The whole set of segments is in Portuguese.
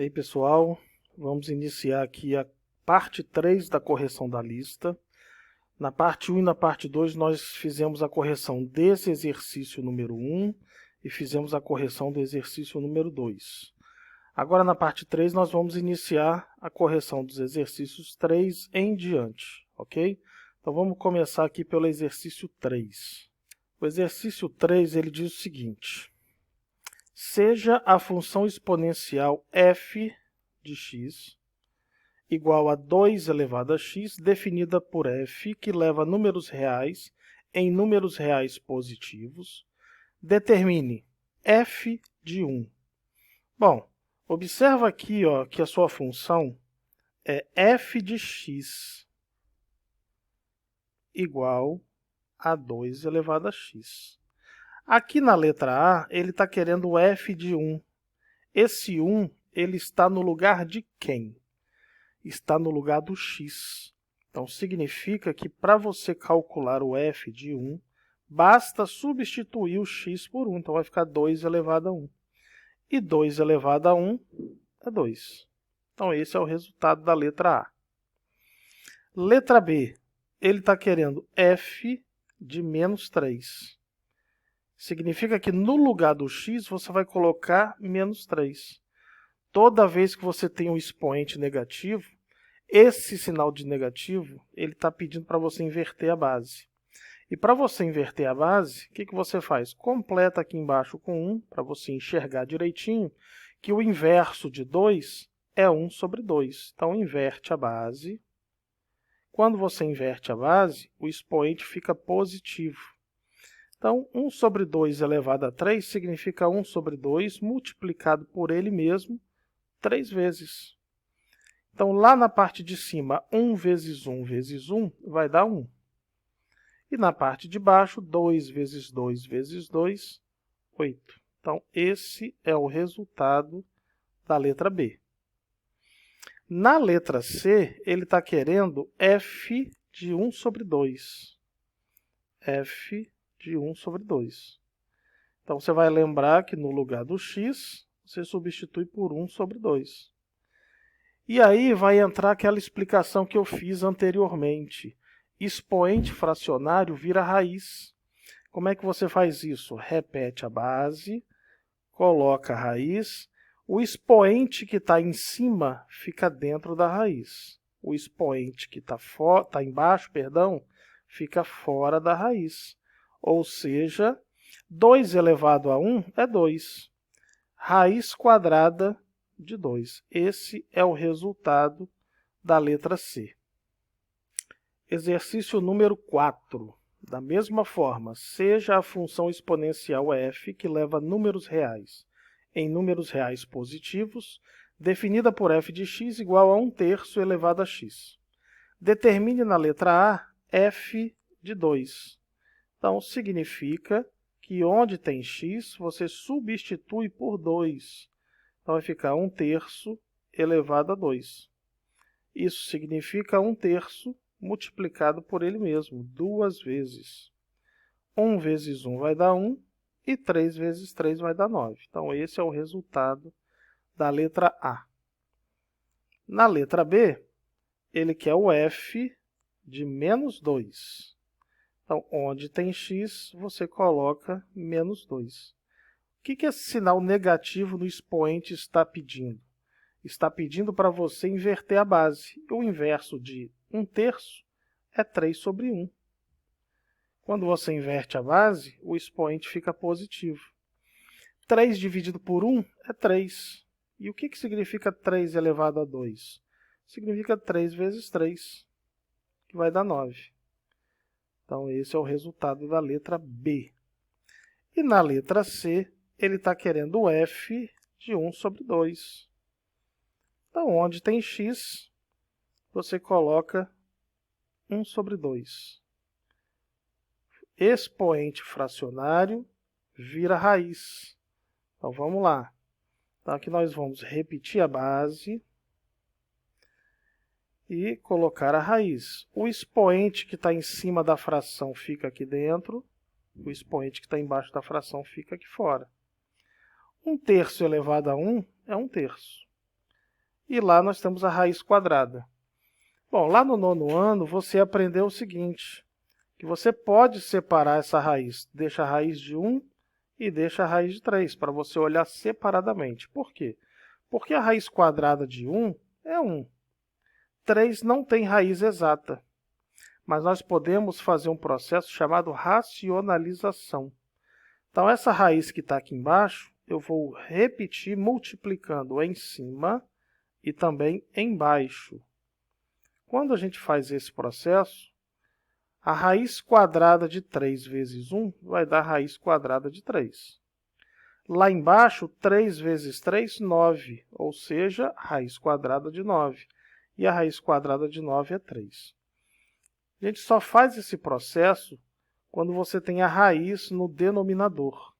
E aí, pessoal, vamos iniciar aqui a parte 3 da correção da lista. Na parte 1 e na parte 2 nós fizemos a correção desse exercício número 1 e fizemos a correção do exercício número 2. Agora na parte 3 nós vamos iniciar a correção dos exercícios 3 em diante, ok? Então vamos começar aqui pelo exercício 3. O exercício 3 ele diz o seguinte: seja a função exponencial f de x igual a 2 elevado a x, definida por f, que leva números reais em números reais positivos. Determine f de 1. Bom, observa aqui que a sua função é f de x igual a 2 elevado a x. Aqui na letra A, ele está querendo o f de 1. Esse 1 ele está no lugar de quem? Está no lugar do x. Então, significa que para você calcular o f de 1, basta substituir o x por 1. Então, vai ficar 2 elevado a 1. E 2 elevado a 1 é 2. Então, esse é o resultado da letra A. Letra B, ele está querendo f de menos 3. Significa que no lugar do x, você vai colocar menos 3. Toda vez que você tem um expoente negativo, esse sinal de negativo, ele está pedindo para você inverter a base. E para você inverter a base, o que você faz? Completa aqui embaixo com 1, para você enxergar direitinho, que o inverso de 2 é 1 sobre 2. Então, inverte a base. Quando você inverte a base, o expoente fica positivo. Então, 1 sobre 2 elevado a 3 significa 1 sobre 2 multiplicado por ele mesmo 3 vezes. Então, lá na parte de cima, 1 vezes 1 vezes 1 vai dar 1. E na parte de baixo, 2 vezes 2 vezes 2, 8. Então, esse é o resultado da letra B. Na letra C, ele está querendo f de 1 sobre 2. f de 1 sobre 2. Então, você vai lembrar que no lugar do x, você substitui por 1 sobre 2. E aí vai entrar aquela explicação que eu fiz anteriormente. Expoente fracionário vira raiz. Como é que você faz isso? Repete a base, coloca a raiz. O expoente que está em cima fica dentro da raiz. O expoente que está embaixo, fica fora da raiz. Ou seja, 2 elevado a 1 é 2. Raiz quadrada de 2. Esse é o resultado da letra C. Exercício número 4. Da mesma forma, seja a função exponencial f, que leva números reais em números reais positivos, definida por f de x igual a 1/3 elevado a x. Determine na letra A f de 2. Então, significa que onde tem x, você substitui por 2. Então, vai ficar 1/3 elevado a 2. Isso significa 1/3 multiplicado por ele mesmo, 2 vezes. 1 vezes 1 vai dar 1, e 3 vezes 3 vai dar 9. Então, esse é o resultado da letra A. Na letra B, ele quer o f de menos 2. Então, onde tem x, você coloca menos 2. O que esse sinal negativo no expoente está pedindo? Está pedindo para você inverter a base. O inverso de 1/3 é 3 sobre 1. Quando você inverte a base, o expoente fica positivo. 3 dividido por 1 é 3. E o que significa 3 elevado a 2? Significa 3 vezes 3, que vai dar 9. Então, esse é o resultado da letra B. E na letra C, ele está querendo o f de 1 sobre 2. Então, onde tem x, você coloca 1 sobre 2. Expoente fracionário vira raiz. Então, vamos lá. Então, aqui nós vamos repetir a base e colocar a raiz. O expoente que está em cima da fração fica aqui dentro, o expoente que está embaixo da fração fica aqui fora. 1/3 elevado a 1 é 1/3. e lá nós temos a raiz quadrada. Bom, lá no 9º ano você aprendeu o seguinte, que você pode separar essa raiz, deixa a raiz de 1 e deixa a raiz de 3, para você olhar separadamente. Por quê? Porque a raiz quadrada de 1 é 1. 3 não tem raiz exata, mas nós podemos fazer um processo chamado racionalização. Então, essa raiz que está aqui embaixo, eu vou repetir multiplicando em cima e também embaixo. Quando a gente faz esse processo, a raiz quadrada de 3 vezes 1 vai dar a raiz quadrada de 3. Lá embaixo, 3 vezes 3, 9, ou seja, raiz quadrada de 9. E a raiz quadrada de 9 é 3. A gente só faz esse processo quando você tem a raiz no denominador.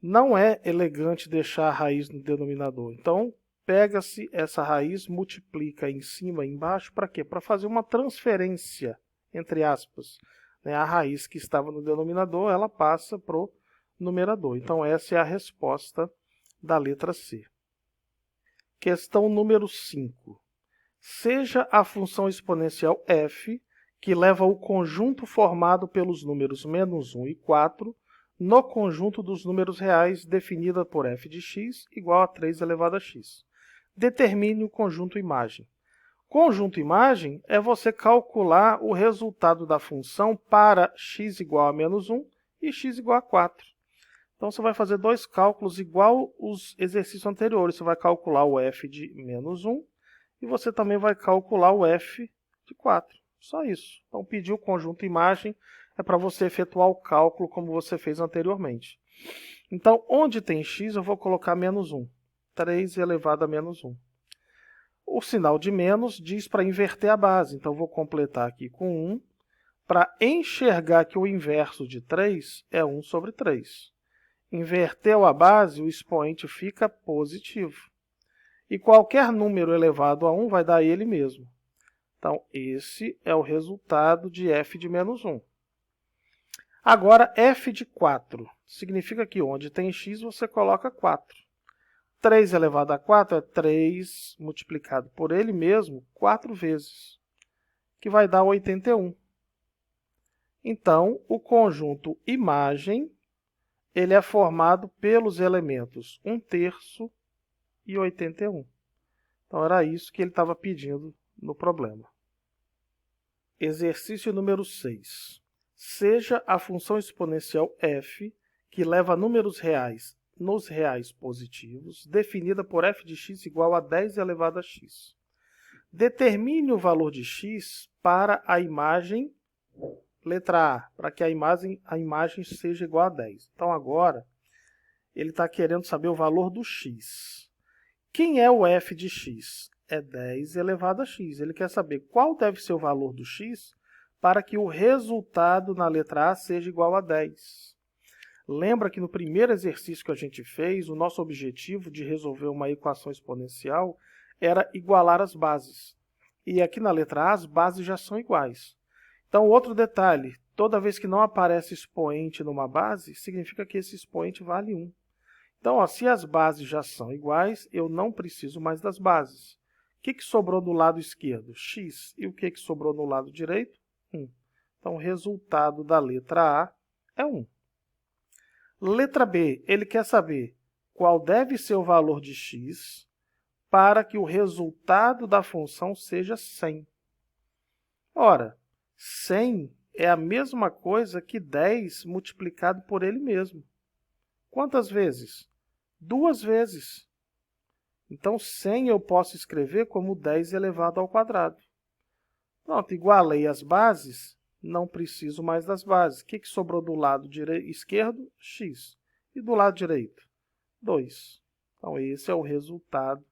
Não é elegante deixar a raiz no denominador. Então, pega-se essa raiz, multiplica em cima e embaixo, para quê? Para fazer uma transferência, entre aspas. A raiz que estava no denominador, ela passa para o numerador. Então, essa é a resposta da letra C. Questão número 5. Seja a função exponencial f, que leva o conjunto formado pelos números menos 1 e 4, no conjunto dos números reais, definida por f de x igual a 3 elevado a x. Determine o conjunto imagem. Conjunto imagem é você calcular o resultado da função para x igual a menos 1 e x igual a 4. Então, você vai fazer dois cálculos igual os exercícios anteriores. Você vai calcular o f de menos 1 e você também vai calcular o f de 4. Só isso. Então, pedir o conjunto imagem é para você efetuar o cálculo como você fez anteriormente. Então, onde tem x, eu vou colocar menos 1. 3 elevado a menos 1. O sinal de menos diz para inverter a base. Então, eu vou completar aqui com 1 para enxergar que o inverso de 3 é 1 sobre 3. Inverteu a base, o expoente fica positivo. E qualquer número elevado a 1 vai dar ele mesmo. Então, esse é o resultado de f de menos 1. Agora, f de 4. Significa que onde tem x, você coloca 4. 3 elevado a 4 é 3 multiplicado por ele mesmo 4 vezes, que vai dar 81. Então, o conjunto imagem ele é formado pelos elementos 1/3 e 81. Então, era isso que ele estava pedindo no problema. Exercício número 6. Seja a função exponencial f, que leva números reais nos reais positivos, definida por f de x igual a 10 elevado a x. Determine o valor de x para a imagem, letra A, para que a imagem seja igual a 10. Então, agora, ele está querendo saber o valor do x. Quem é o f de x? É 10 elevado a x. Ele quer saber qual deve ser o valor do x para que o resultado na letra A seja igual a 10. Lembra que no primeiro exercício que a gente fez, o nosso objetivo de resolver uma equação exponencial era igualar as bases. E aqui na letra A, as bases já são iguais. Então, outro detalhe, toda vez que não aparece expoente numa base, significa que esse expoente vale 1. Então, se as bases já são iguais, eu não preciso mais das bases. O que sobrou do lado esquerdo? X. E o que sobrou no lado direito? 1. Então, o resultado da letra A é 1. Letra B, ele quer saber qual deve ser o valor de x para que o resultado da função seja 100. Ora, 100 é a mesma coisa que 10 multiplicado por ele mesmo. Quantas vezes? 2 vezes. Então, 100 eu posso escrever como 10 elevado ao quadrado. Pronto, igualei as bases, não preciso mais das bases. O que sobrou do lado esquerdo? X. E do lado direito? 2. Então, esse é o resultado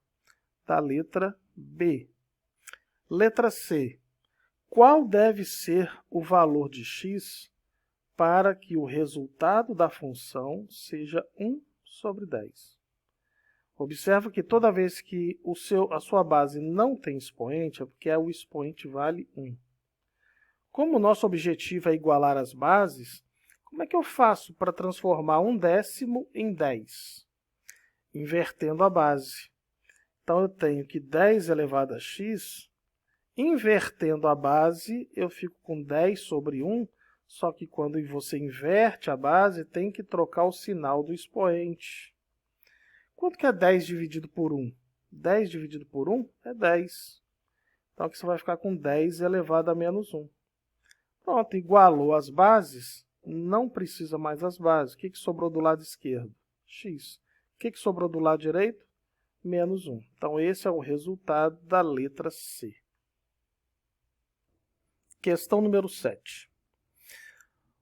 da letra B. Letra C. Qual deve ser o valor de x para que o resultado da função seja 1 sobre 10? Observa que toda vez que a sua base não tem expoente, é porque o expoente vale 1. Como o nosso objetivo é igualar as bases, como é que eu faço para transformar 1/10 em 10? Invertendo a base. Então, eu tenho que 10 elevado a x, invertendo a base, eu fico com 10 sobre 1, só que quando você inverte a base, tem que trocar o sinal do expoente. Quanto que é 10 dividido por 1? 10 dividido por 1 é 10. Então, aqui você vai ficar com 10 elevado a menos 1. Pronto, igualou as bases, não precisa mais as bases. O que sobrou do lado esquerdo? X. O que sobrou do lado direito? Menos 1. Então, esse é o resultado da letra C. Questão número 7.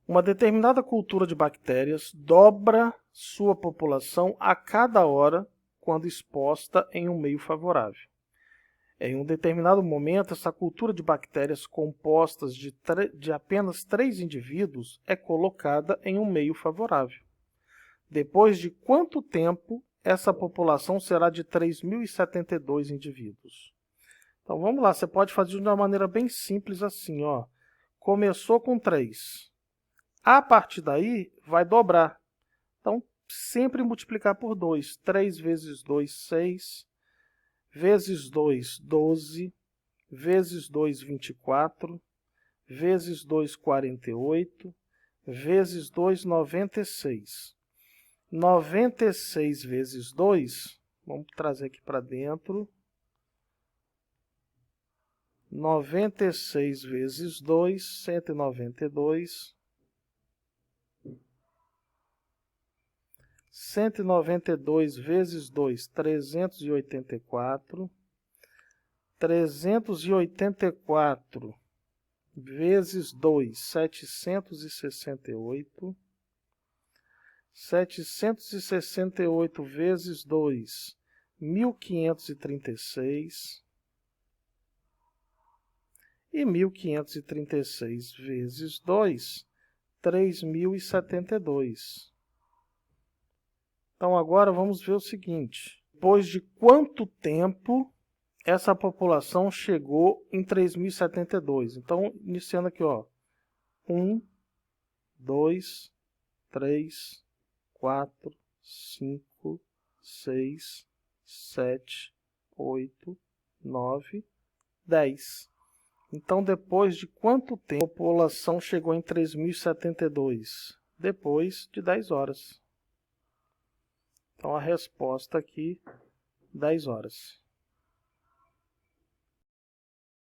Uma determinada cultura de bactérias dobra sua população a cada hora quando exposta em um meio favorável. Em um determinado momento, essa cultura de bactérias compostas de apenas 3 indivíduos é colocada em um meio favorável. Depois de quanto tempo essa população será de 3.072 indivíduos? Então, vamos lá, você pode fazer de uma maneira bem simples assim, ó. Começou com 3. A partir daí, vai dobrar. Então, sempre multiplicar por 2. 3 vezes 2, 6. Vezes 2, 12. Vezes 2, 24. Vezes 2, 48. Vezes 2, 96. 96 vezes 2, vamos trazer aqui para dentro. 96 vezes 2, 192. 192 vezes 2, 384. 384 vezes 2, 768. 768 vezes 2, 1.536. E 1.536 vezes 2, 3.072. Então, agora vamos ver o seguinte. Depois de quanto tempo essa população chegou em 3.072? Então, iniciando aqui, ó. 1, 2, 3, 4, 5, 6, 7, 8, 9, 10. Então, depois de quanto tempo a população chegou em 3.072? Depois de 10 horas. Então, a resposta aqui, 10 horas.